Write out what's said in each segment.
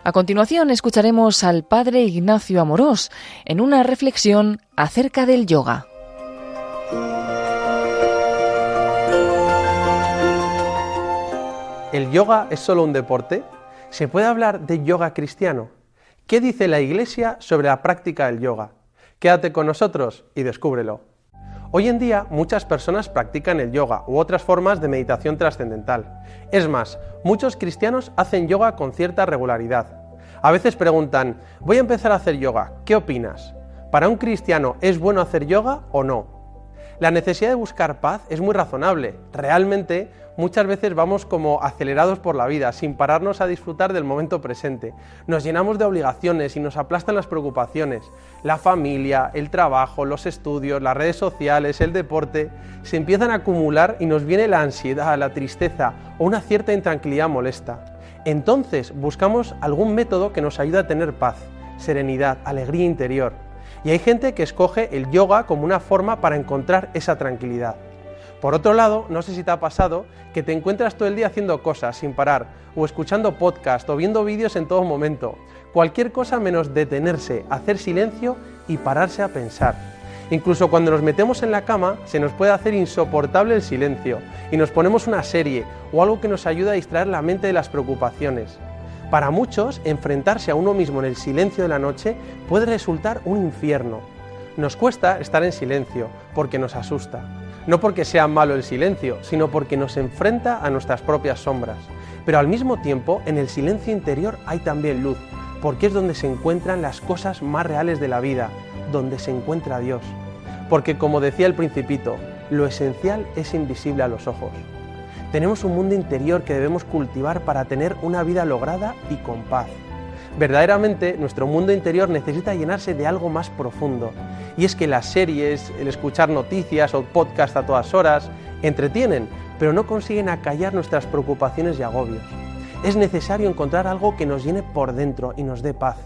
A continuación escucharemos al padre Ignacio Amorós en una reflexión acerca del yoga. ¿El yoga es solo un deporte? ¿Se puede hablar de yoga cristiano? ¿Qué dice la Iglesia sobre la práctica del yoga? Quédate con nosotros y descúbrelo. Hoy en día muchas personas practican el yoga u otras formas de meditación trascendental. Es más, muchos cristianos hacen yoga con cierta regularidad. A veces preguntan, voy a empezar a hacer yoga, ¿qué opinas? ¿Para un cristiano es bueno hacer yoga o no? La necesidad de buscar paz es muy razonable. Realmente, muchas veces vamos como acelerados por la vida, sin pararnos a disfrutar del momento presente. Nos llenamos de obligaciones y nos aplastan las preocupaciones. La familia, el trabajo, los estudios, las redes sociales, el deporte, se empiezan a acumular y nos viene la ansiedad, la tristeza o una cierta intranquilidad molesta. Entonces, buscamos algún método que nos ayude a tener paz, serenidad, alegría interior. Y hay gente que escoge el yoga como una forma para encontrar esa tranquilidad. Por otro lado, no sé si te ha pasado que te encuentras todo el día haciendo cosas sin parar, o escuchando podcast, o viendo vídeos en todo momento. Cualquier cosa menos detenerse, hacer silencio y pararse a pensar. Incluso cuando nos metemos en la cama, se nos puede hacer insoportable el silencio, y nos ponemos una serie, o algo que nos ayuda a distraer la mente de las preocupaciones. Para muchos, enfrentarse a uno mismo en el silencio de la noche puede resultar un infierno. Nos cuesta estar en silencio porque nos asusta. No porque sea malo el silencio, sino porque nos enfrenta a nuestras propias sombras. Pero al mismo tiempo, en el silencio interior hay también luz, porque es donde se encuentran las cosas más reales de la vida, donde se encuentra Dios. Porque como decía el Principito, lo esencial es invisible a los ojos. Tenemos un mundo interior que debemos cultivar para tener una vida lograda y con paz. Verdaderamente, nuestro mundo interior necesita llenarse de algo más profundo. Y es que las series, el escuchar noticias o podcast a todas horas, entretienen, pero no consiguen acallar nuestras preocupaciones y agobios. Es necesario encontrar algo que nos llene por dentro y nos dé paz.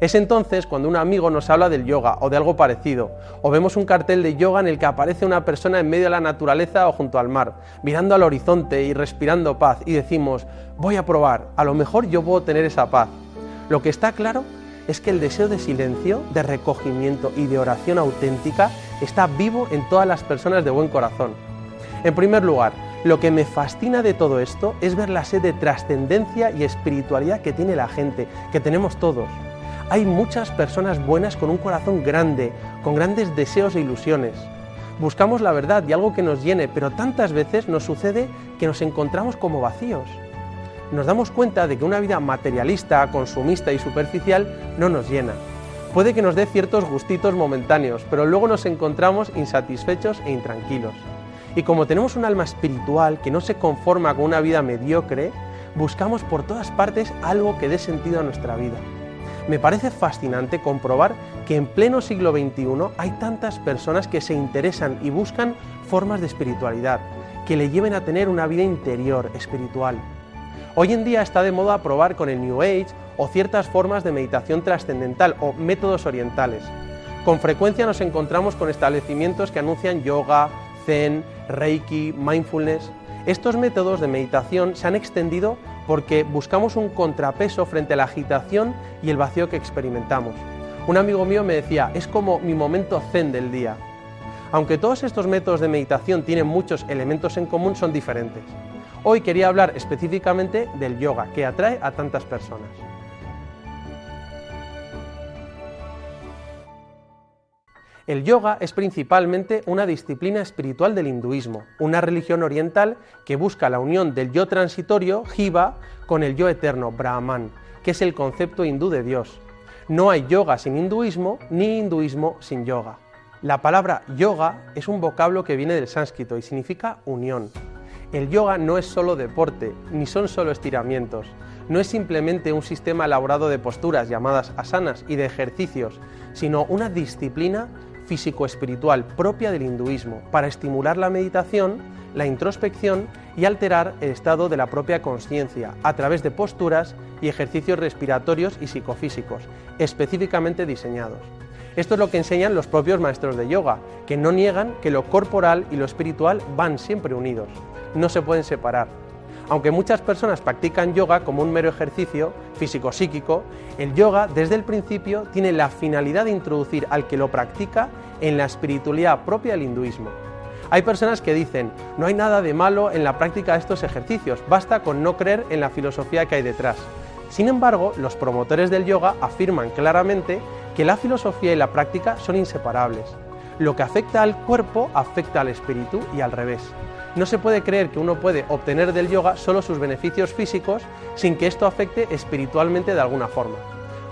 Es entonces cuando un amigo nos habla del yoga o de algo parecido, o vemos un cartel de yoga en el que aparece una persona en medio de la naturaleza o junto al mar, mirando al horizonte y respirando paz, y decimos, voy a probar, a lo mejor yo puedo tener esa paz. Lo que está claro es que el deseo de silencio, de recogimiento y de oración auténtica está vivo en todas las personas de buen corazón. En primer lugar, lo que me fascina de todo esto es ver la sed de trascendencia y espiritualidad que tiene la gente, que tenemos todos. Hay muchas personas buenas con un corazón grande, con grandes deseos e ilusiones. Buscamos la verdad y algo que nos llene, pero tantas veces nos sucede que nos encontramos como vacíos. Nos damos cuenta de que una vida materialista, consumista y superficial no nos llena. Puede que nos dé ciertos gustitos momentáneos, pero luego nos encontramos insatisfechos e intranquilos. Y como tenemos un alma espiritual que no se conforma con una vida mediocre, buscamos por todas partes algo que dé sentido a nuestra vida. Me parece fascinante comprobar que en pleno siglo XXI hay tantas personas que se interesan y buscan formas de espiritualidad, que le lleven a tener una vida interior, espiritual. Hoy en día está de moda probar con el New Age o ciertas formas de meditación trascendental o métodos orientales. Con frecuencia nos encontramos con establecimientos que anuncian yoga, zen, reiki, mindfulness. Estos métodos de meditación se han extendido porque buscamos un contrapeso frente a la agitación y el vacío que experimentamos. Un amigo mío me decía, es como mi momento zen del día. Aunque todos estos métodos de meditación tienen muchos elementos en común, son diferentes. Hoy quería hablar específicamente del yoga, que atrae a tantas personas. El yoga es principalmente una disciplina espiritual del hinduismo, una religión oriental que busca la unión del yo transitorio, Jiva, con el yo eterno, Brahman, que es el concepto hindú de Dios. No hay yoga sin hinduismo, ni hinduismo sin yoga. La palabra yoga es un vocablo que viene del sánscrito y significa unión. El yoga no es solo deporte, ni son solo estiramientos. No es simplemente un sistema elaborado de posturas llamadas asanas y de ejercicios, sino una disciplina físico-espiritual propia del hinduismo para estimular la meditación, la introspección y alterar el estado de la propia consciencia a través de posturas y ejercicios respiratorios y psicofísicos, específicamente diseñados. Esto es lo que enseñan los propios maestros de yoga, que no niegan que lo corporal y lo espiritual van siempre unidos, no se pueden separar. Aunque muchas personas practican yoga como un mero ejercicio físico-psíquico, el yoga desde el principio tiene la finalidad de introducir al que lo practica en la espiritualidad propia del hinduismo. Hay personas que dicen, no hay nada de malo en la práctica de estos ejercicios, basta con no creer en la filosofía que hay detrás. Sin embargo, los promotores del yoga afirman claramente que la filosofía y la práctica son inseparables. Lo que afecta al cuerpo afecta al espíritu y al revés. No se puede creer que uno puede obtener del yoga solo sus beneficios físicos sin que esto afecte espiritualmente de alguna forma.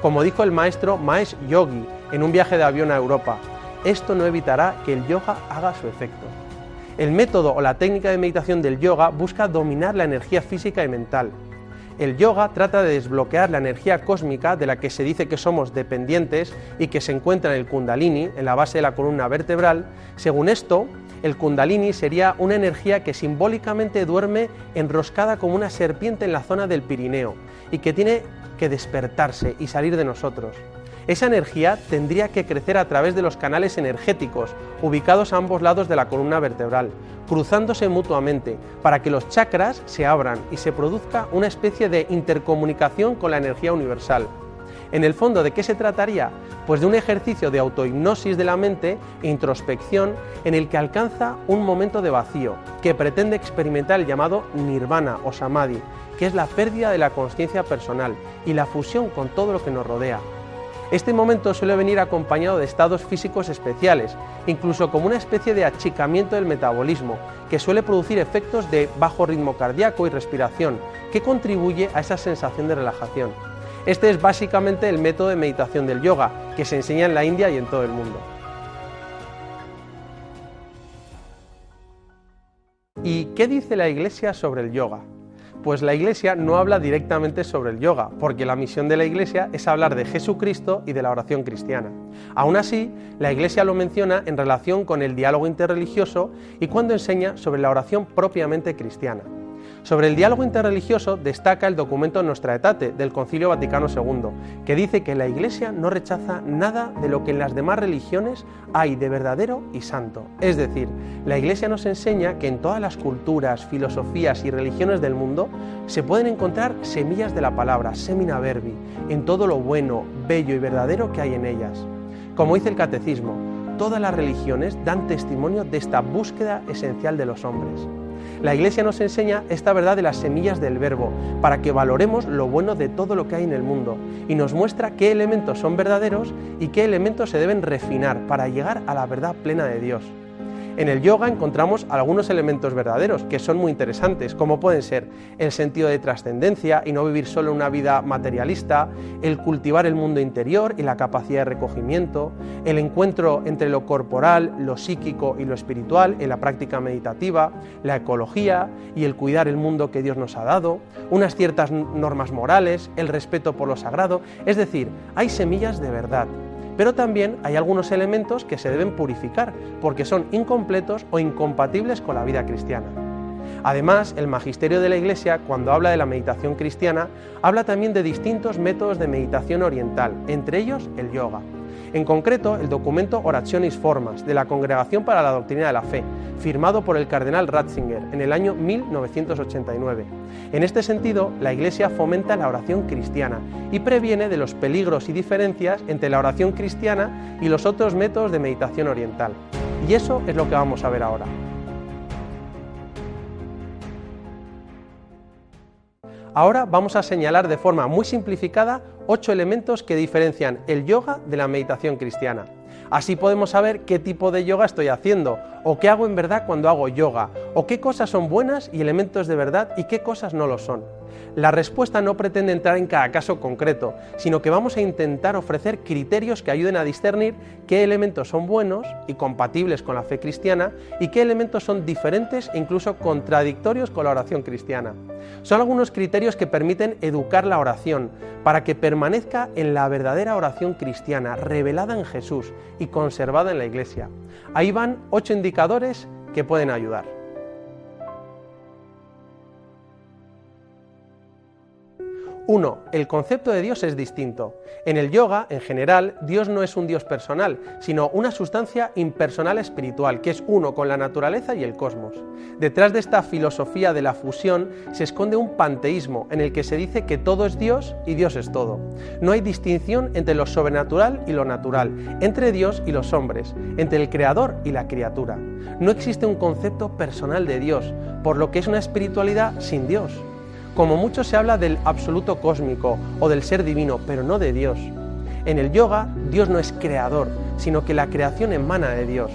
Como dijo el maestro Mahesh Yogi en un viaje de avión a Europa, esto no evitará que el yoga haga su efecto. El método o la técnica de meditación del yoga busca dominar la energía física y mental. El yoga trata de desbloquear la energía cósmica de la que se dice que somos dependientes y que se encuentra en el Kundalini, en la base de la columna vertebral. Según esto, el Kundalini sería una energía que simbólicamente duerme enroscada como una serpiente en la zona del Pirineo y que tiene que despertarse y salir de nosotros. Esa energía tendría que crecer a través de los canales energéticos ubicados a ambos lados de la columna vertebral, cruzándose mutuamente para que los chakras se abran y se produzca una especie de intercomunicación con la energía universal. En el fondo, ¿de qué se trataría? Pues de un ejercicio de autohipnosis de la mente e introspección en el que alcanza un momento de vacío, que pretende experimentar el llamado nirvana o samadhi, que es la pérdida de la consciencia personal y la fusión con todo lo que nos rodea. Este momento suele venir acompañado de estados físicos especiales, incluso como una especie de achicamiento del metabolismo, que suele producir efectos de bajo ritmo cardíaco y respiración, que contribuye a esa sensación de relajación. Este es básicamente el método de meditación del yoga, que se enseña en la India y en todo el mundo. ¿Y qué dice la Iglesia sobre el yoga? Pues la Iglesia no habla directamente sobre el yoga, porque la misión de la Iglesia es hablar de Jesucristo y de la oración cristiana. Aún así, la Iglesia lo menciona en relación con el diálogo interreligioso y cuando enseña sobre la oración propiamente cristiana. Sobre el diálogo interreligioso destaca el documento Nostra Aetate del Concilio Vaticano II, que dice que la Iglesia no rechaza nada de lo que en las demás religiones hay de verdadero y santo. Es decir, la Iglesia nos enseña que en todas las culturas, filosofías y religiones del mundo se pueden encontrar semillas de la palabra, semina verbi, en todo lo bueno, bello y verdadero que hay en ellas. Como dice el Catecismo, todas las religiones dan testimonio de esta búsqueda esencial de los hombres. La Iglesia nos enseña esta verdad de las semillas del Verbo, para que valoremos lo bueno de todo lo que hay en el mundo, y nos muestra qué elementos son verdaderos y qué elementos se deben refinar para llegar a la verdad plena de Dios. En el yoga encontramos algunos elementos verdaderos que son muy interesantes, como pueden ser el sentido de trascendencia y no vivir solo una vida materialista, el cultivar el mundo interior y la capacidad de recogimiento, el encuentro entre lo corporal, lo psíquico y lo espiritual en la práctica meditativa, la ecología y el cuidar el mundo que Dios nos ha dado, unas ciertas normas morales, el respeto por lo sagrado, es decir, hay semillas de verdad. Pero también hay algunos elementos que se deben purificar porque son incompletos o incompatibles con la vida cristiana. Además, el magisterio de la Iglesia, cuando habla de la meditación cristiana, habla también de distintos métodos de meditación oriental, entre ellos el yoga. En concreto, el documento Orationis Formas, de la Congregación para la Doctrina de la Fe, firmado por el cardenal Ratzinger en el año 1989. En este sentido, la Iglesia fomenta la oración cristiana y previene de los peligros y diferencias entre la oración cristiana y los otros métodos de meditación oriental. Y eso es lo que vamos a ver ahora. Ahora vamos a señalar de forma muy simplificada 8 elementos que diferencian el yoga de la meditación cristiana. Así podemos saber qué tipo de yoga estoy haciendo, o qué hago en verdad cuando hago yoga, o qué cosas son buenas y elementos de verdad y qué cosas no lo son. La respuesta no pretende entrar en cada caso concreto, sino que vamos a intentar ofrecer criterios que ayuden a discernir qué elementos son buenos y compatibles con la fe cristiana y qué elementos son diferentes e incluso contradictorios con la oración cristiana. Son algunos criterios que permiten educar la oración para que permanezca en la verdadera oración cristiana, revelada en Jesús y conservada en la Iglesia. Ahí van 8 indicadores que pueden ayudar. 1. El concepto de Dios es distinto. En el yoga, en general, Dios no es un Dios personal, sino una sustancia impersonal espiritual, que es uno con la naturaleza y el cosmos. Detrás de esta filosofía de la fusión se esconde un panteísmo, en el que se dice que todo es Dios y Dios es todo. No hay distinción entre lo sobrenatural y lo natural, entre Dios y los hombres, entre el creador y la criatura. No existe un concepto personal de Dios, por lo que es una espiritualidad sin Dios. Como mucho se habla del absoluto cósmico o del ser divino, pero no de Dios. En el yoga, Dios no es creador, sino que la creación emana de Dios.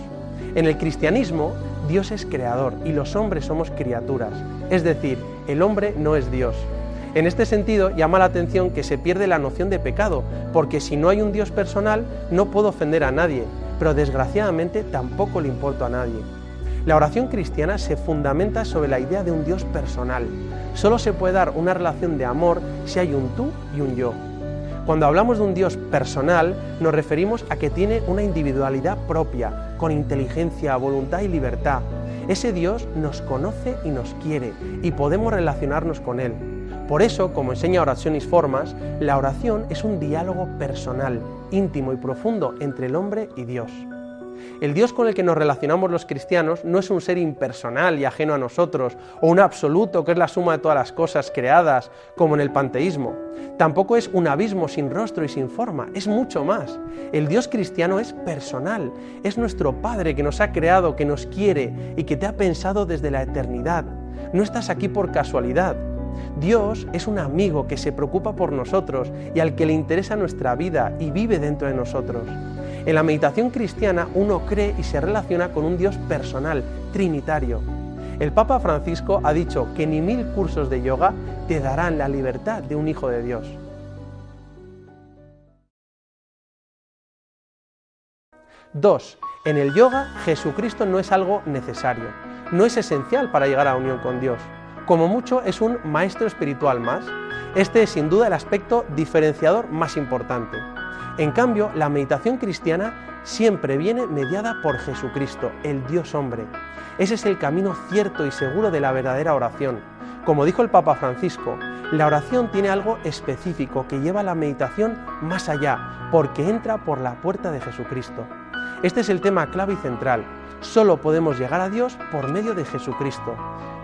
En el cristianismo, Dios es creador y los hombres somos criaturas, es decir, el hombre no es Dios. En este sentido, llama la atención que se pierde la noción de pecado, porque si no hay un Dios personal, no puedo ofender a nadie, pero desgraciadamente tampoco le importo a nadie. La oración cristiana se fundamenta sobre la idea de un Dios personal. Solo se puede dar una relación de amor si hay un tú y un yo. Cuando hablamos de un Dios personal, nos referimos a que tiene una individualidad propia, con inteligencia, voluntad y libertad. Ese Dios nos conoce y nos quiere, y podemos relacionarnos con Él. Por eso, como enseña Orationis Formas, la oración es un diálogo personal, íntimo y profundo entre el hombre y Dios. El Dios con el que nos relacionamos los cristianos no es un ser impersonal y ajeno a nosotros, o un absoluto que es la suma de todas las cosas creadas, como en el panteísmo. Tampoco es un abismo sin rostro y sin forma, es mucho más. El Dios cristiano es personal, es nuestro Padre que nos ha creado, que nos quiere y que te ha pensado desde la eternidad. No estás aquí por casualidad. Dios es un amigo que se preocupa por nosotros y al que le interesa nuestra vida y vive dentro de nosotros. En la meditación cristiana uno cree y se relaciona con un Dios personal, trinitario. El Papa Francisco ha dicho que ni 1000 cursos de yoga te darán la libertad de un hijo de Dios. 2. En el yoga, Jesucristo no es algo necesario, no es esencial para llegar a la unión con Dios. Como mucho es un maestro espiritual más. Este es sin duda el aspecto diferenciador más importante. En cambio, la meditación cristiana siempre viene mediada por Jesucristo, el Dios hombre. Ese es el camino cierto y seguro de la verdadera oración. Como dijo el Papa Francisco, la oración tiene algo específico que lleva la meditación más allá, porque entra por la puerta de Jesucristo. Este es el tema clave y central. Solo podemos llegar a Dios por medio de Jesucristo.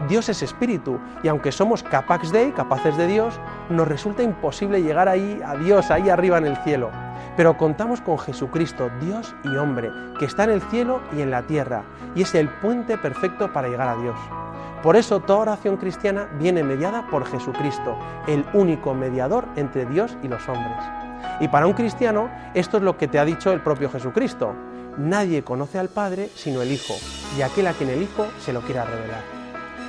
Dios es espíritu y aunque somos capax Dei, capaces de Dios, nos resulta imposible llegar ahí a Dios, ahí arriba en el cielo. Pero contamos con Jesucristo, Dios y hombre, que está en el cielo y en la tierra, y es el puente perfecto para llegar a Dios. Por eso toda oración cristiana viene mediada por Jesucristo, el único mediador entre Dios y los hombres. Y para un cristiano, esto es lo que te ha dicho el propio Jesucristo: nadie conoce al Padre sino el Hijo, y aquel a quien el Hijo se lo quiera revelar.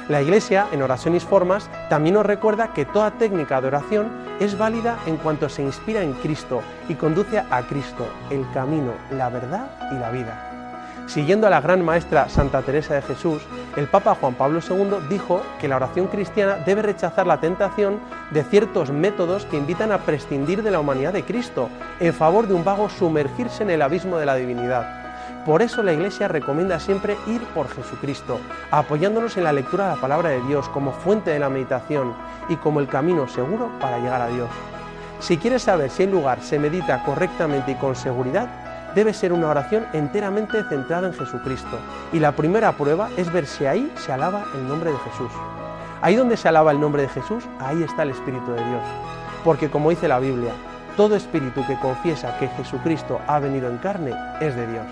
La Iglesia, en Orationis Formas, también nos recuerda que toda técnica de oración es válida en cuanto se inspira en Cristo y conduce a Cristo, el camino, la verdad y la vida. Siguiendo a la gran maestra Santa Teresa de Jesús, el Papa Juan Pablo II dijo que la oración cristiana debe rechazar la tentación de ciertos métodos que invitan a prescindir de la humanidad de Cristo en favor de un vago sumergirse en el abismo de la divinidad. Por eso la Iglesia recomienda siempre ir por Jesucristo, apoyándonos en la lectura de la palabra de Dios como fuente de la meditación y como el camino seguro para llegar a Dios. Si quieres saber si el lugar se medita correctamente y con seguridad, debe ser una oración enteramente centrada en Jesucristo. Y la primera prueba es ver si ahí se alaba el nombre de Jesús. Ahí donde se alaba el nombre de Jesús, ahí está el Espíritu de Dios. Porque como dice la Biblia, todo espíritu que confiesa que Jesucristo ha venido en carne es de Dios.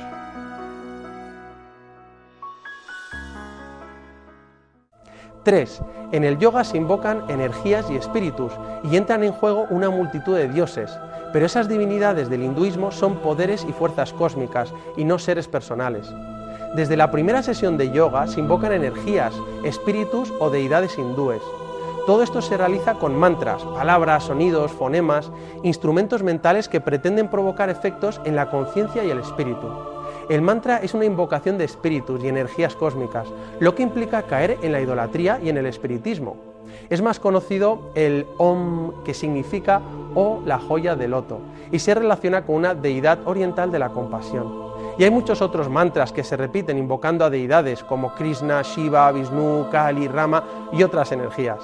3. En el yoga se invocan energías y espíritus y entran en juego una multitud de dioses, pero esas divinidades del hinduismo son poderes y fuerzas cósmicas y no seres personales. Desde la primera sesión de yoga se invocan energías, espíritus o deidades hindúes. Todo esto se realiza con mantras, palabras, sonidos, fonemas, instrumentos mentales que pretenden provocar efectos en la conciencia y el espíritu. El mantra es una invocación de espíritus y energías cósmicas, lo que implica caer en la idolatría y en el espiritismo. Es más conocido el Om, que significa o la joya de loto, y se relaciona con una deidad oriental de la compasión. Y hay muchos otros mantras que se repiten invocando a deidades como Krishna, Shiva, Vishnu, Kali, Rama y otras energías.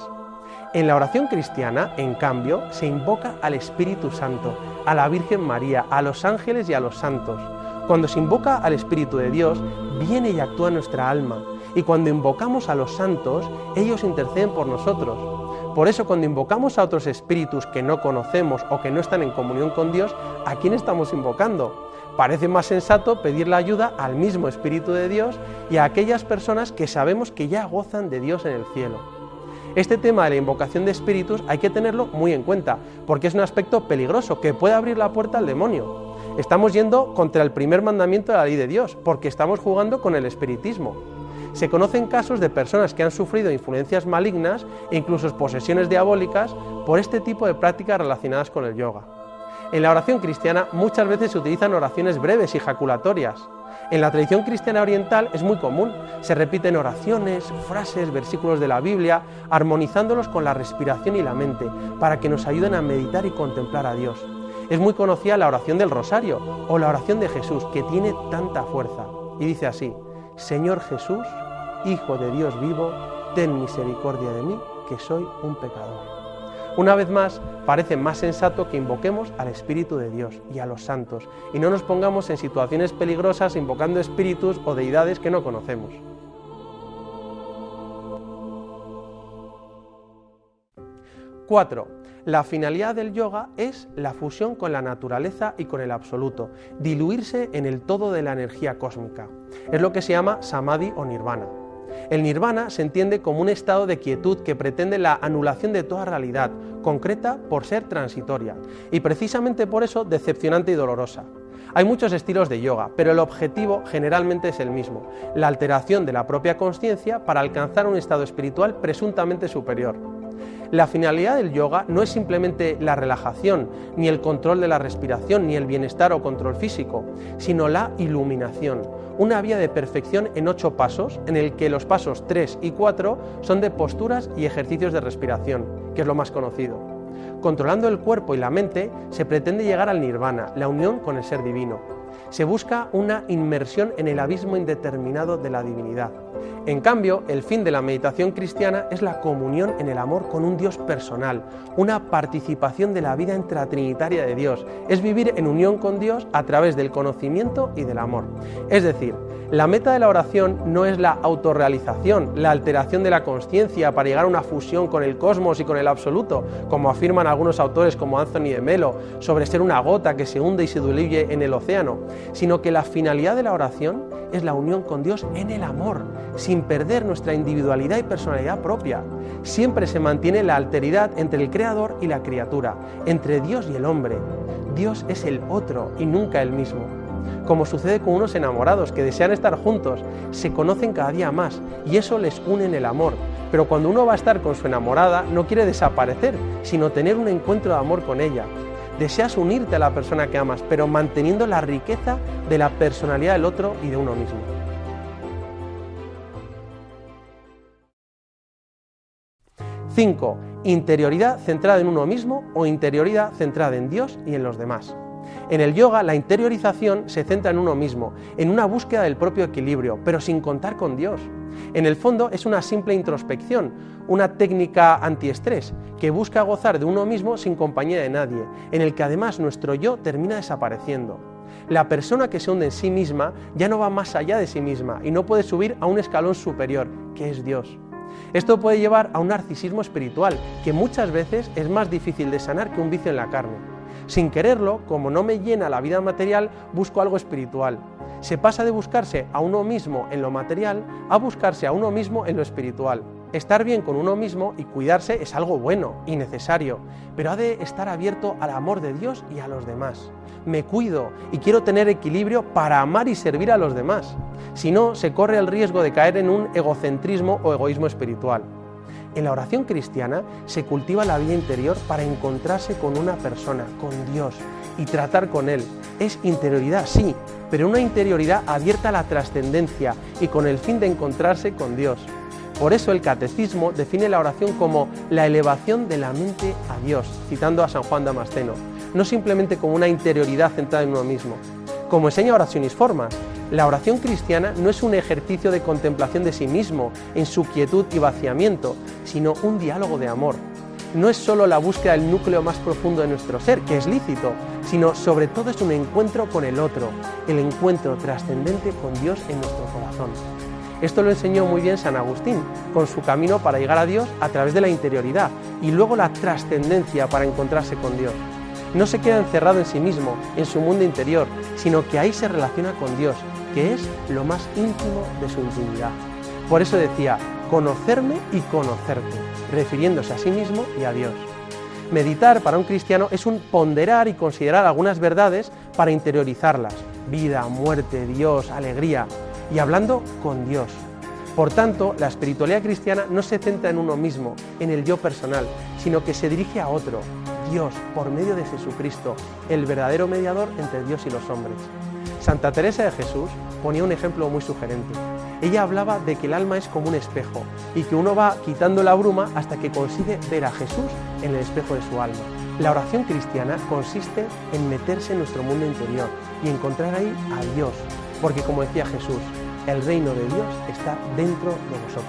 En la oración cristiana, en cambio, se invoca al Espíritu Santo, a la Virgen María, a los ángeles y a los santos. Cuando se invoca al Espíritu de Dios, viene y actúa en nuestra alma. Y cuando invocamos a los santos, ellos interceden por nosotros. Por eso, cuando invocamos a otros espíritus que no conocemos o que no están en comunión con Dios, ¿a quién estamos invocando? Parece más sensato pedir la ayuda al mismo Espíritu de Dios y a aquellas personas que sabemos que ya gozan de Dios en el cielo. Este tema de la invocación de espíritus hay que tenerlo muy en cuenta, porque es un aspecto peligroso que puede abrir la puerta al demonio. Estamos yendo contra el primer mandamiento de la ley de Dios, porque estamos jugando con el espiritismo. Se conocen casos de personas que han sufrido influencias malignas e incluso posesiones diabólicas por este tipo de prácticas relacionadas con el yoga. En la oración cristiana muchas veces se utilizan oraciones breves y jaculatorias. En la tradición cristiana oriental es muy común, se repiten oraciones, frases, versículos de la Biblia, armonizándolos con la respiración y la mente, para que nos ayuden a meditar y contemplar a Dios. Es muy conocida la oración del Rosario o la oración de Jesús, que tiene tanta fuerza. Y dice así: Señor Jesús, Hijo de Dios vivo, ten misericordia de mí, que soy un pecador. Una vez más, parece más sensato que invoquemos al Espíritu de Dios y a los santos, y no nos pongamos en situaciones peligrosas invocando espíritus o deidades que no conocemos. Cuatro. La finalidad del yoga es la fusión con la naturaleza y con el absoluto, diluirse en el todo de la energía cósmica. Es lo que se llama samadhi o nirvana. El nirvana se entiende como un estado de quietud que pretende la anulación de toda realidad, concreta por ser transitoria, y precisamente por eso decepcionante y dolorosa. Hay muchos estilos de yoga, pero el objetivo generalmente es el mismo: la alteración de la propia consciencia para alcanzar un estado espiritual presuntamente superior. La finalidad del yoga no es simplemente la relajación, ni el control de la respiración, ni el bienestar o control físico, sino la iluminación, una vía de perfección en 8 pasos, en el que los pasos 3 y 4 son de posturas y ejercicios de respiración, que es lo más conocido. Controlando el cuerpo y la mente, se pretende llegar al nirvana, la unión con el ser divino. Se busca una inmersión en el abismo indeterminado de la divinidad. En cambio, el fin de la meditación cristiana es la comunión en el amor con un Dios personal, una participación de la vida intratrinitaria de Dios, es vivir en unión con Dios a través del conocimiento y del amor. Es decir, la meta de la oración no es la autorrealización, la alteración de la consciencia para llegar a una fusión con el cosmos y con el absoluto, como afirman algunos autores como Anthony de Melo, sobre ser una gota que se hunde y se diluye en el océano, sino que la finalidad de la oración es la unión con Dios en el amor, sin perder nuestra individualidad y personalidad propia. Siempre se mantiene la alteridad entre el Creador y la criatura, entre Dios y el hombre. Dios es el otro y nunca el mismo. Como sucede con unos enamorados que desean estar juntos, se conocen cada día más y eso les une en el amor. Pero cuando uno va a estar con su enamorada, no quiere desaparecer, sino tener un encuentro de amor con ella. Deseas unirte a la persona que amas, pero manteniendo la riqueza de la personalidad del otro y de uno mismo. Cinco. Interioridad centrada en uno mismo o interioridad centrada en Dios y en los demás. En el yoga, la interiorización se centra en uno mismo, en una búsqueda del propio equilibrio, pero sin contar con Dios. En el fondo es una simple introspección, una técnica antiestrés que busca gozar de uno mismo sin compañía de nadie, en el que además nuestro yo termina desapareciendo. La persona que se hunde en sí misma ya no va más allá de sí misma y no puede subir a un escalón superior, que es Dios. Esto puede llevar a un narcisismo espiritual, que muchas veces es más difícil de sanar que un vicio en la carne. Sin quererlo, como no me llena la vida material, busco algo espiritual. Se pasa de buscarse a uno mismo en lo material a buscarse a uno mismo en lo espiritual. Estar bien con uno mismo y cuidarse es algo bueno y necesario, pero ha de estar abierto al amor de Dios y a los demás. Me cuido y quiero tener equilibrio para amar y servir a los demás. Si no, se corre el riesgo de caer en un egocentrismo o egoísmo espiritual. En la oración cristiana se cultiva la vida interior para encontrarse con una persona, con Dios, y tratar con Él. Es interioridad, sí, pero una interioridad abierta a la trascendencia y con el fin de encontrarse con Dios. Por eso el catecismo define la oración como la elevación de la mente a Dios, citando a San Juan Damasceno, no simplemente como una interioridad centrada en uno mismo. Como enseña Orationis Formas, la oración cristiana no es un ejercicio de contemplación de sí mismo, en su quietud y vaciamiento, sino un diálogo de amor. no es solo la búsqueda del núcleo más profundo de nuestro ser, que es lícito, sino sobre todo es un encuentro con el otro, el encuentro trascendente con Dios en nuestro corazón. Esto lo enseñó muy bien San Agustín, con su camino para llegar a Dios a través de la interioridad y luego la trascendencia para encontrarse con Dios. No se queda encerrado en sí mismo, en su mundo interior, sino que ahí se relaciona con Dios, que es lo más íntimo de su intimidad. Por eso decía, conocerme y conocerte, refiriéndose a sí mismo y a Dios. Meditar para un cristiano es un ponderar y considerar algunas verdades para interiorizarlas, vida, muerte, Dios, alegría, y hablando con Dios. Por tanto, la espiritualidad cristiana no se centra en uno mismo, en el yo personal, sino que se dirige a otro, Dios, por medio de Jesucristo, el verdadero mediador entre Dios y los hombres. Santa Teresa de Jesús ponía un ejemplo muy sugerente. Ella hablaba de que el alma es como un espejo y que uno va quitando la bruma hasta que consigue ver a Jesús en el espejo de su alma. La oración cristiana consiste en meterse en nuestro mundo interior y encontrar ahí a Dios, porque como decía Jesús, el reino de Dios está dentro de vosotros.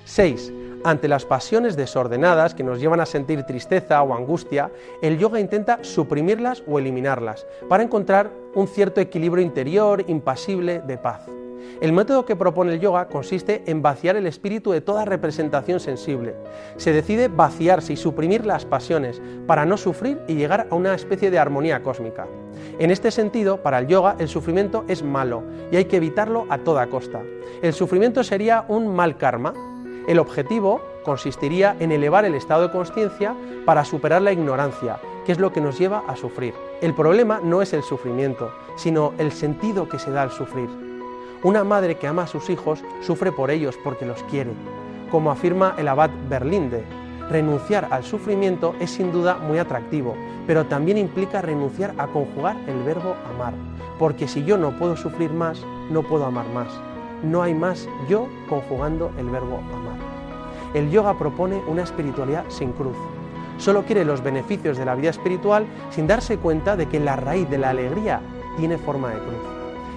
6. Ante las pasiones desordenadas que nos llevan a sentir tristeza o angustia, el yoga intenta suprimirlas o eliminarlas para encontrar un cierto equilibrio interior, impasible, de paz. El método que propone el yoga consiste en vaciar el espíritu de toda representación sensible. Se decide vaciarse y suprimir las pasiones para no sufrir y llegar a una especie de armonía cósmica. En este sentido, para el yoga, el sufrimiento es malo y hay que evitarlo a toda costa. El sufrimiento sería un mal karma. El objetivo consistiría en elevar el estado de consciencia para superar la ignorancia, que es lo que nos lleva a sufrir. El problema no es el sufrimiento, sino el sentido que se da al sufrir. Una madre que ama a sus hijos sufre por ellos porque los quiere. Como afirma el abad Berlinde, renunciar al sufrimiento es sin duda muy atractivo, pero también implica renunciar a conjugar el verbo amar, porque si yo no puedo sufrir más, no puedo amar más. No hay más yo conjugando el verbo amar. El yoga propone una espiritualidad sin cruz. Solo quiere los beneficios de la vida espiritual sin darse cuenta de que la raíz de la alegría tiene forma de cruz.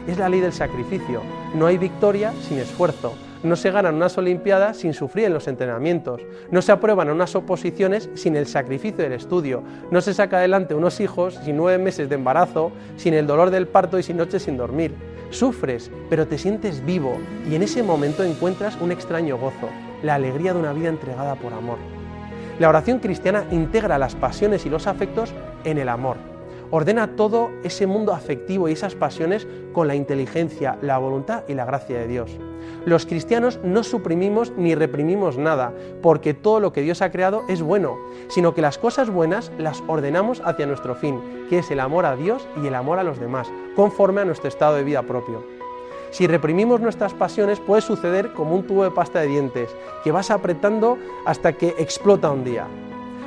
Es la ley del sacrificio. No hay victoria sin esfuerzo. No se ganan unas olimpiadas sin sufrir en los entrenamientos. No se aprueban unas oposiciones sin el sacrificio del estudio. No se saca adelante unos hijos sin 9 meses de embarazo, sin el dolor del parto y sin noches sin dormir. Sufres, pero te sientes vivo y en ese momento encuentras un extraño gozo, la alegría de una vida entregada por amor. La oración cristiana integra las pasiones y los afectos en el amor. Ordena todo ese mundo afectivo y esas pasiones con la inteligencia, la voluntad y la gracia de Dios. Los cristianos no suprimimos ni reprimimos nada, porque todo lo que Dios ha creado es bueno, sino que las cosas buenas las ordenamos hacia nuestro fin, que es el amor a Dios y el amor a los demás, conforme a nuestro estado de vida propio. Si reprimimos nuestras pasiones puede suceder como un tubo de pasta de dientes, que vas apretando hasta que explota un día.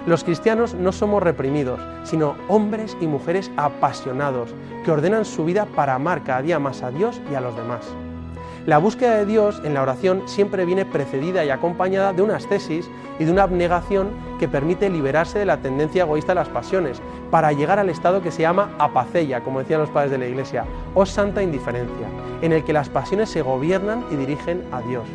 Los cristianos no somos reprimidos, sino hombres y mujeres apasionados, que ordenan su vida para amar cada día más a Dios y a los demás. La búsqueda de Dios en la oración siempre viene precedida y acompañada de una ascesis y de una abnegación que permite liberarse de la tendencia egoísta a las pasiones, para llegar al estado que se llama apaceia, como decían los padres de la Iglesia, o santa indiferencia, en el que las pasiones se gobiernan y dirigen a Dios.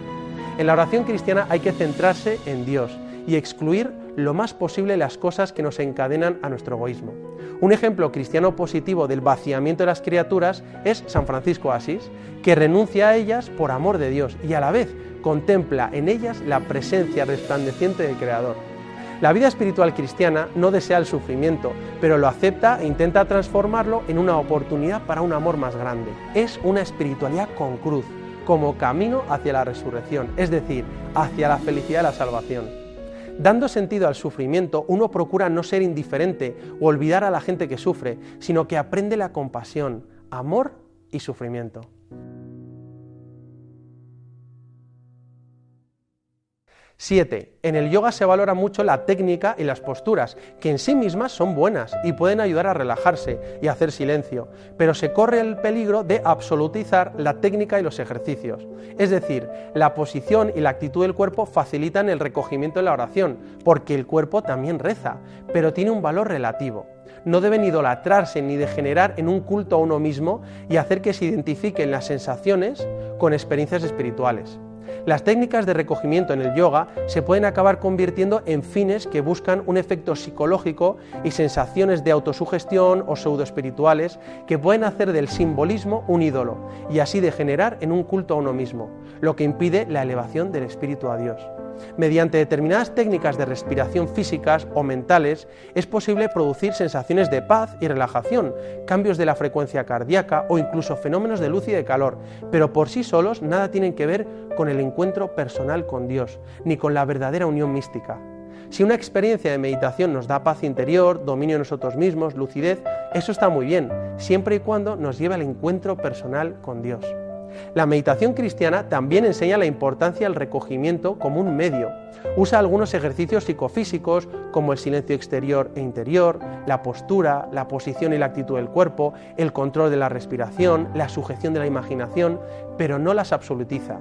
En la oración cristiana hay que centrarse en Dios y excluir lo más posible las cosas que nos encadenan a nuestro egoísmo. Un ejemplo cristiano positivo del vaciamiento de las criaturas es San Francisco de Asís, que renuncia a ellas por amor de Dios y a la vez contempla en ellas la presencia resplandeciente del Creador. La vida espiritual cristiana no desea el sufrimiento, pero lo acepta e intenta transformarlo en una oportunidad para un amor más grande. Es una espiritualidad con cruz, como camino hacia la resurrección, es decir, hacia la felicidad de la salvación. Dando sentido al sufrimiento, uno procura no ser indiferente o olvidar a la gente que sufre, sino que aprende la compasión, amor y sufrimiento. 7. En el yoga se valora mucho la técnica y las posturas, que en sí mismas son buenas y pueden ayudar a relajarse y a hacer silencio, pero se corre el peligro de absolutizar la técnica y los ejercicios. Es decir, la posición y la actitud del cuerpo facilitan el recogimiento en la oración, porque el cuerpo también reza, pero tiene un valor relativo. No deben idolatrarse ni degenerar en un culto a uno mismo y hacer que se identifiquen las sensaciones con experiencias espirituales. Las técnicas de recogimiento en el yoga se pueden acabar convirtiendo en fines que buscan un efecto psicológico y sensaciones de autosugestión o pseudoespirituales que pueden hacer del simbolismo un ídolo y así degenerar en un culto a uno mismo, lo que impide la elevación del espíritu a Dios. Mediante determinadas técnicas de respiración físicas o mentales es posible producir sensaciones de paz y relajación, cambios de la frecuencia cardíaca o incluso fenómenos de luz y de calor, pero por sí solos nada tienen que ver con el encuentro personal con Dios, ni con la verdadera unión mística. Si una experiencia de meditación nos da paz interior, dominio de nosotros mismos, lucidez, eso está muy bien, siempre y cuando nos lleve al encuentro personal con Dios. La meditación cristiana también enseña la importancia del recogimiento como un medio. Usa algunos ejercicios psicofísicos como el silencio exterior e interior, la postura, la posición y la actitud del cuerpo, el control de la respiración, la sujeción de la imaginación, pero no las absolutiza.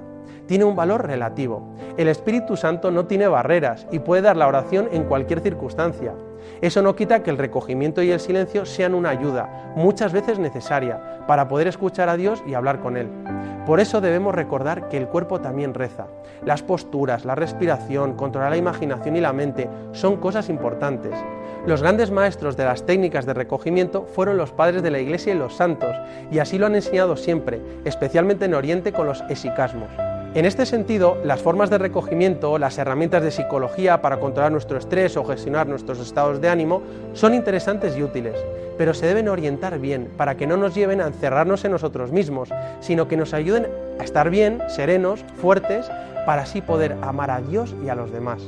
Tiene un valor relativo. El Espíritu Santo no tiene barreras y puede dar la oración en cualquier circunstancia. Eso no quita que el recogimiento y el silencio sean una ayuda, muchas veces necesaria, para poder escuchar a Dios y hablar con Él. Por eso debemos recordar que el cuerpo también reza. Las posturas, la respiración, controlar la imaginación y la mente son cosas importantes. Los grandes maestros de las técnicas de recogimiento fueron los padres de la Iglesia y los santos, y así lo han enseñado siempre, especialmente en Oriente con los hexicasmos. En este sentido, las formas de recogimiento, las herramientas de psicología para controlar nuestro estrés o gestionar nuestros estados de ánimo son interesantes y útiles, pero se deben orientar bien para que no nos lleven a encerrarnos en nosotros mismos, sino que nos ayuden a estar bien, serenos, fuertes, para así poder amar a Dios y a los demás.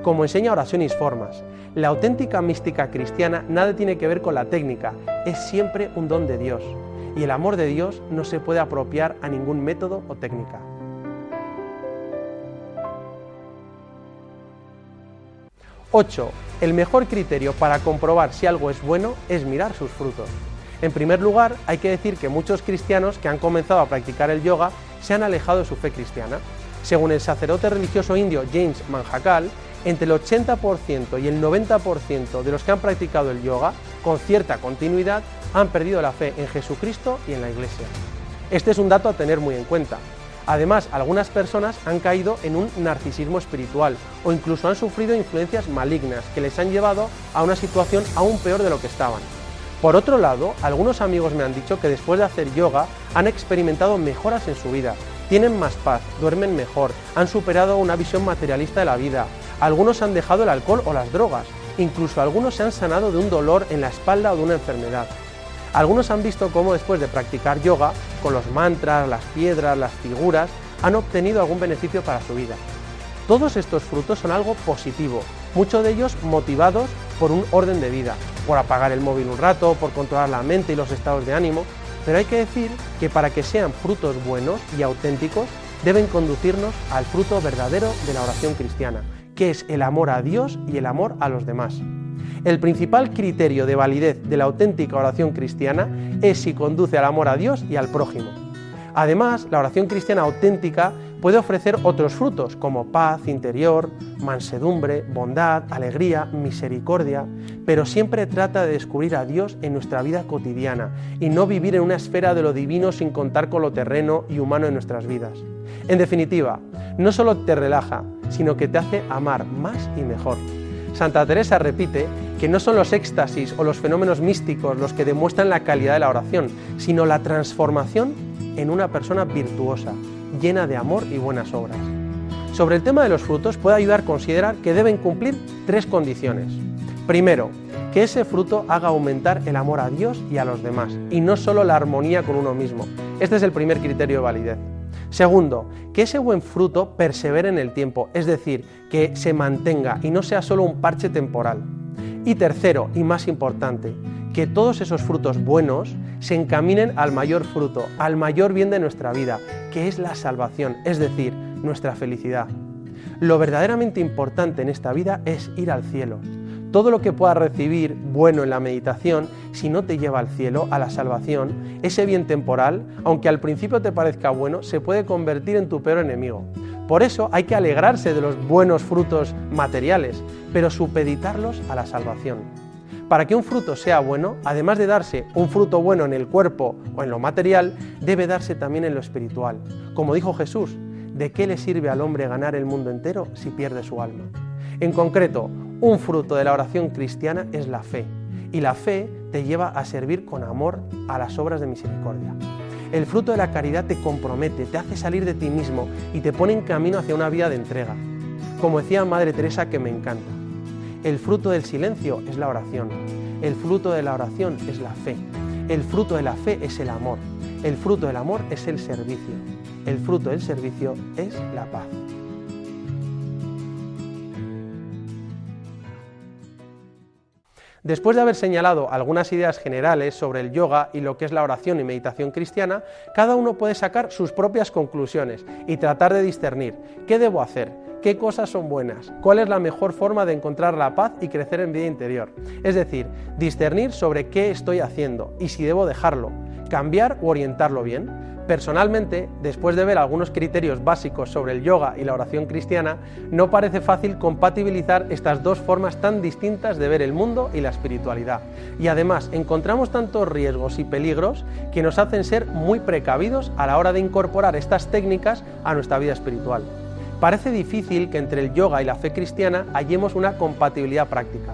Como enseña Oraciones Formas, la auténtica mística cristiana nada tiene que ver con la técnica, es siempre un don de Dios, y el amor de Dios no se puede apropiar a ningún método o técnica. 8. El mejor criterio para comprobar si algo es bueno es mirar sus frutos. En primer lugar, hay que decir que muchos cristianos que han comenzado a practicar el yoga se han alejado de su fe cristiana. Según el sacerdote religioso indio James Manjakal, entre el 80% y el 90% de los que han practicado el yoga con cierta continuidad han perdido la fe en Jesucristo y en la Iglesia. Este es un dato a tener muy en cuenta. Además, algunas personas han caído en un narcisismo espiritual o incluso han sufrido influencias malignas que les han llevado a una situación aún peor de lo que estaban. Por otro lado, algunos amigos me han dicho que después de hacer yoga han experimentado mejoras en su vida, tienen más paz, duermen mejor, han superado una visión materialista de la vida, algunos han dejado el alcohol o las drogas, incluso algunos se han sanado de un dolor en la espalda o de una enfermedad. Algunos han visto cómo después de practicar yoga, con los mantras, las piedras, las figuras, han obtenido algún beneficio para su vida. Todos estos frutos son algo positivo, muchos de ellos motivados por un orden de vida, por apagar el móvil un rato, por controlar la mente y los estados de ánimo, pero hay que decir que para que sean frutos buenos y auténticos, deben conducirnos al fruto verdadero de la oración cristiana, que es el amor a Dios y el amor a los demás. El principal criterio de validez de la auténtica oración cristiana es si conduce al amor a Dios y al prójimo. Además, la oración cristiana auténtica puede ofrecer otros frutos como paz interior, mansedumbre, bondad, alegría, misericordia, pero siempre trata de descubrir a Dios en nuestra vida cotidiana y no vivir en una esfera de lo divino sin contar con lo terreno y humano en nuestras vidas. En definitiva, no solo te relaja, sino que te hace amar más y mejor. Santa Teresa repite que no son los éxtasis o los fenómenos místicos los que demuestran la calidad de la oración, sino la transformación en una persona virtuosa, llena de amor y buenas obras. Sobre el tema de los frutos puede ayudar a considerar que deben cumplir 3 condiciones. Primero, que ese fruto haga aumentar el amor a Dios y a los demás, y no solo la armonía con uno mismo. Este es el primer criterio de validez. Segundo, que ese buen fruto persevere en el tiempo, es decir, que se mantenga y no sea solo un parche temporal. Y tercero, y más importante, que todos esos frutos buenos se encaminen al mayor fruto, al mayor bien de nuestra vida, que es la salvación, es decir, nuestra felicidad. Lo verdaderamente importante en esta vida es ir al cielo. Todo lo que puedas recibir bueno en la meditación, si no te lleva al cielo, a la salvación, ese bien temporal, aunque al principio te parezca bueno, se puede convertir en tu peor enemigo. Por eso hay que alegrarse de los buenos frutos materiales, pero supeditarlos a la salvación. Para que un fruto sea bueno, además de darse un fruto bueno en el cuerpo o en lo material, debe darse también en lo espiritual. Como dijo Jesús, ¿de qué le sirve al hombre ganar el mundo entero si pierde su alma? En concreto, un fruto de la oración cristiana es la fe, y la fe te lleva a servir con amor a las obras de misericordia. El fruto de la caridad te compromete, te hace salir de ti mismo y te pone en camino hacia una vida de entrega. Como decía Madre Teresa, que me encanta, el fruto del silencio es la oración, el fruto de la oración es la fe, el fruto de la fe es el amor, el fruto del amor es el servicio, el fruto del servicio es la paz. Después de haber señalado algunas ideas generales sobre el yoga y lo que es la oración y meditación cristiana, cada uno puede sacar sus propias conclusiones y tratar de discernir qué debo hacer, qué cosas son buenas, cuál es la mejor forma de encontrar la paz y crecer en vida interior. Es decir, discernir sobre qué estoy haciendo y si debo dejarlo, cambiar u orientarlo bien. Personalmente, después de ver algunos criterios básicos sobre el yoga y la oración cristiana, no parece fácil compatibilizar estas dos formas tan distintas de ver el mundo y la espiritualidad. Y además, encontramos tantos riesgos y peligros que nos hacen ser muy precavidos a la hora de incorporar estas técnicas a nuestra vida espiritual. Parece difícil que entre el yoga y la fe cristiana hallemos una compatibilidad práctica.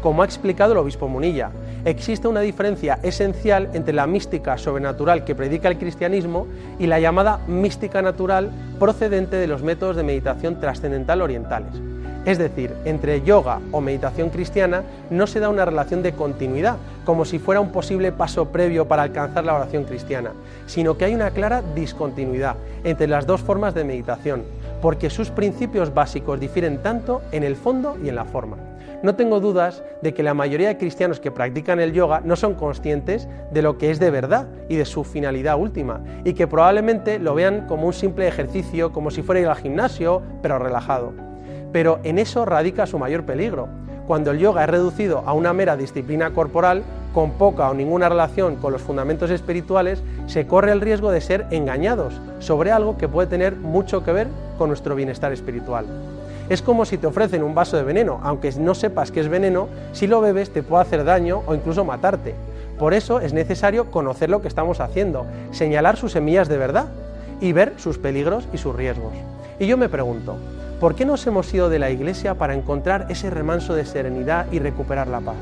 Como ha explicado el obispo Munilla, existe una diferencia esencial entre la mística sobrenatural que predica el cristianismo y la llamada mística natural procedente de los métodos de meditación trascendental orientales. Es decir, entre yoga o meditación cristiana no se da una relación de continuidad, como si fuera un posible paso previo para alcanzar la oración cristiana, sino que hay una clara discontinuidad entre las dos formas de meditación, porque sus principios básicos difieren tanto en el fondo y en la forma. No tengo dudas de que la mayoría de cristianos que practican el yoga no son conscientes de lo que es de verdad y de su finalidad última, y que probablemente lo vean como un simple ejercicio, como si fuera ir al gimnasio, pero relajado. Pero en eso radica su mayor peligro. Cuando el yoga es reducido a una mera disciplina corporal, con poca o ninguna relación con los fundamentos espirituales, se corre el riesgo de ser engañados sobre algo que puede tener mucho que ver con nuestro bienestar espiritual. Es como si te ofrecen un vaso de veneno, aunque no sepas que es veneno, si lo bebes te puede hacer daño o incluso matarte. Por eso es necesario conocer lo que estamos haciendo, señalar sus semillas de verdad y ver sus peligros y sus riesgos. Y yo me pregunto, ¿por qué nos hemos ido de la Iglesia para encontrar ese remanso de serenidad y recuperar la paz?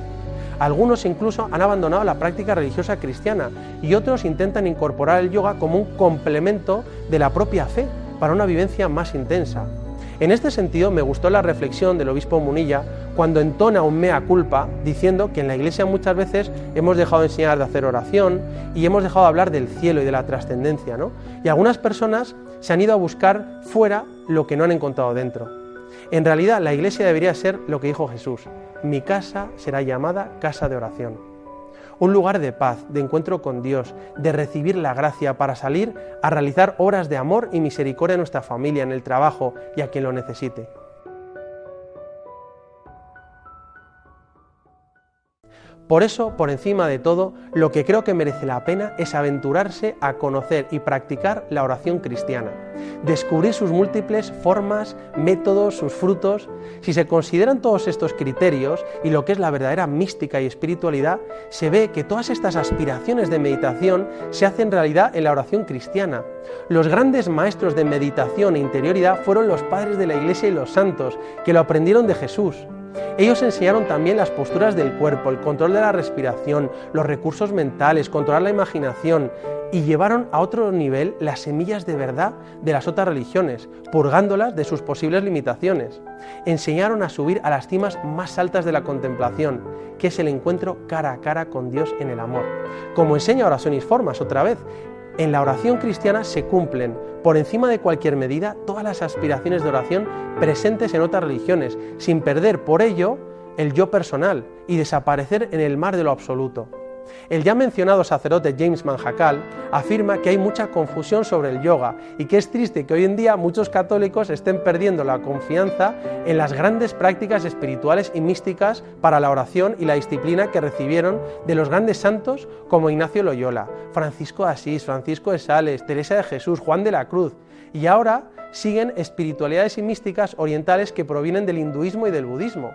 Algunos incluso han abandonado la práctica religiosa cristiana y otros intentan incorporar el yoga como un complemento de la propia fe para una vivencia más intensa. En este sentido, me gustó la reflexión del obispo Munilla cuando entona un mea culpa diciendo que en la Iglesia muchas veces hemos dejado de enseñar de hacer oración y hemos dejado de hablar del cielo y de la trascendencia, ¿no? Y algunas personas se han ido a buscar fuera lo que no han encontrado dentro. En realidad, la Iglesia debería ser lo que dijo Jesús: mi casa será llamada casa de oración. Un lugar de paz, de encuentro con Dios, de recibir la gracia para salir a realizar obras de amor y misericordia en nuestra familia, en el trabajo y a quien lo necesite. Por eso, por encima de todo, lo que creo que merece la pena es aventurarse a conocer y practicar la oración cristiana, descubrir sus múltiples formas, métodos, sus frutos. Si se consideran todos estos criterios y lo que es la verdadera mística y espiritualidad, se ve que todas estas aspiraciones de meditación se hacen realidad en la oración cristiana. Los grandes maestros de meditación e interioridad fueron los padres de la Iglesia y los santos, que lo aprendieron de Jesús. Ellos enseñaron también las posturas del cuerpo, el control de la respiración, los recursos mentales, controlar la imaginación, y llevaron a otro nivel las semillas de verdad de las otras religiones, purgándolas de sus posibles limitaciones. Enseñaron a subir a las cimas más altas de la contemplación, que es el encuentro cara a cara con Dios en el amor. Como enseña Oraciones Formas otra vez, en la oración cristiana se cumplen, por encima de cualquier medida, todas las aspiraciones de oración presentes en otras religiones, sin perder por ello el yo personal y desaparecer en el mar de lo absoluto. El ya mencionado sacerdote James Manjakal afirma que hay mucha confusión sobre el yoga y que es triste que hoy en día muchos católicos estén perdiendo la confianza en las grandes prácticas espirituales y místicas para la oración y la disciplina que recibieron de los grandes santos como Ignacio Loyola, Francisco de Asís, Francisco de Sales, Teresa de Jesús, Juan de la Cruz, y ahora siguen espiritualidades y místicas orientales que provienen del hinduismo y del budismo.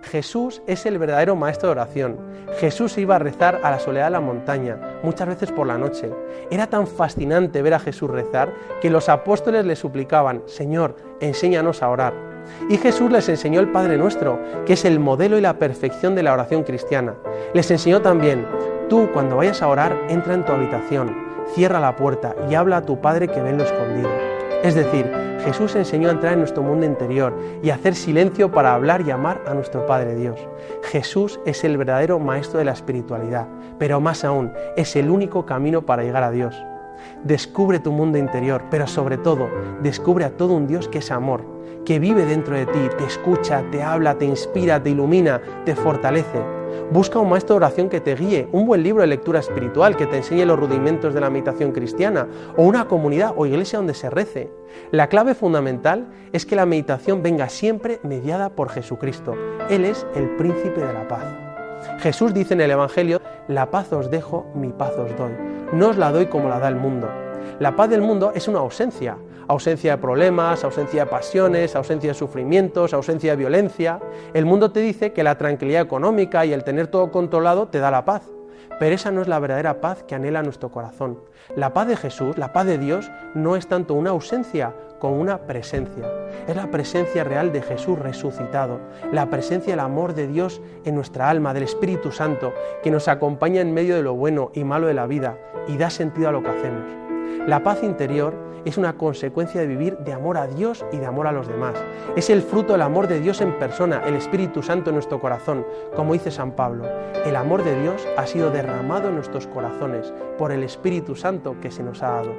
Jesús es el verdadero maestro de oración. Jesús iba a rezar a la soledad de la montaña, muchas veces por la noche. Era tan fascinante ver a Jesús rezar que los apóstoles le suplicaban: Señor, enséñanos a orar. Y Jesús les enseñó el Padre Nuestro, que es el modelo y la perfección de la oración cristiana. Les enseñó también: tú, cuando vayas a orar, entra en tu habitación, cierra la puerta y habla a tu Padre que ve en lo escondido. Es decir, Jesús enseñó a entrar en nuestro mundo interior y a hacer silencio para hablar y amar a nuestro Padre Dios. Jesús es el verdadero maestro de la espiritualidad, pero más aún, es el único camino para llegar a Dios. Descubre tu mundo interior, pero sobre todo, descubre a todo un Dios que es amor, que vive dentro de ti, te escucha, te habla, te inspira, te ilumina, te fortalece. Busca un maestro de oración que te guíe, un buen libro de lectura espiritual que te enseñe los rudimentos de la meditación cristiana, o una comunidad o iglesia donde se rece. La clave fundamental es que la meditación venga siempre mediada por Jesucristo. Él es el príncipe de la paz. Jesús dice en el Evangelio: la paz os dejo, mi paz os doy. No os la doy como la da el mundo. La paz del mundo es una ausencia de problemas, ausencia de pasiones, ausencia de sufrimientos, ausencia de violencia. El mundo te dice que la tranquilidad económica y el tener todo controlado te da la paz, pero esa no es la verdadera paz que anhela nuestro corazón. La paz de Jesús, la paz de Dios, no es tanto una ausencia como una presencia. Es la presencia real de Jesús resucitado, la presencia del amor de Dios en nuestra alma, del Espíritu Santo, que nos acompaña en medio de lo bueno y malo de la vida y da sentido a lo que hacemos. La paz interior es una consecuencia de vivir de amor a Dios y de amor a los demás. Es el fruto del amor de Dios en persona, el Espíritu Santo en nuestro corazón. Como dice San Pablo, el amor de Dios ha sido derramado en nuestros corazones por el Espíritu Santo que se nos ha dado.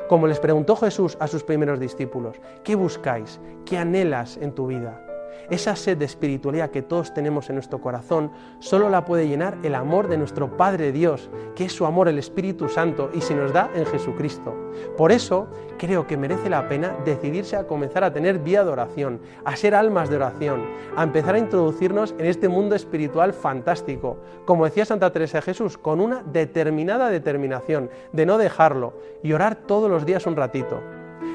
Como les preguntó Jesús a sus primeros discípulos: ¿qué buscáis? ¿Qué anhelas en tu vida? Esa sed de espiritualidad que todos tenemos en nuestro corazón solo la puede llenar el amor de nuestro Padre Dios, que es su amor, el Espíritu Santo, y se nos da en Jesucristo. Por eso creo que merece la pena decidirse a comenzar a tener vida de oración, a ser almas de oración, a empezar a introducirnos en este mundo espiritual fantástico, como decía Santa Teresa de Jesús, con una determinada determinación de no dejarlo y orar todos los días un ratito.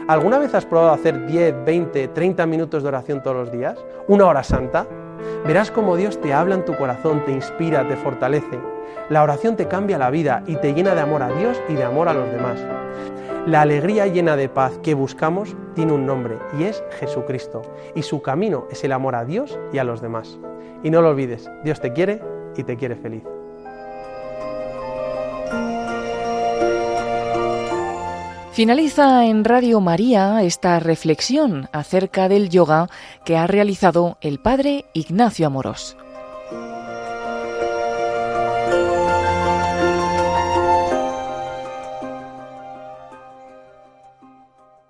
¿Alguna vez has probado hacer 10, 20, 30 minutos de oración todos los días? ¿Una hora santa? Verás cómo Dios te habla en tu corazón, te inspira, te fortalece. La oración te cambia la vida y te llena de amor a Dios y de amor a los demás. La alegría llena de paz que buscamos tiene un nombre y es Jesucristo. Y su camino es el amor a Dios y a los demás. Y no lo olvides, Dios te quiere y te quiere feliz. Finaliza en Radio María esta reflexión acerca del yoga que ha realizado el padre Ignacio Amorós.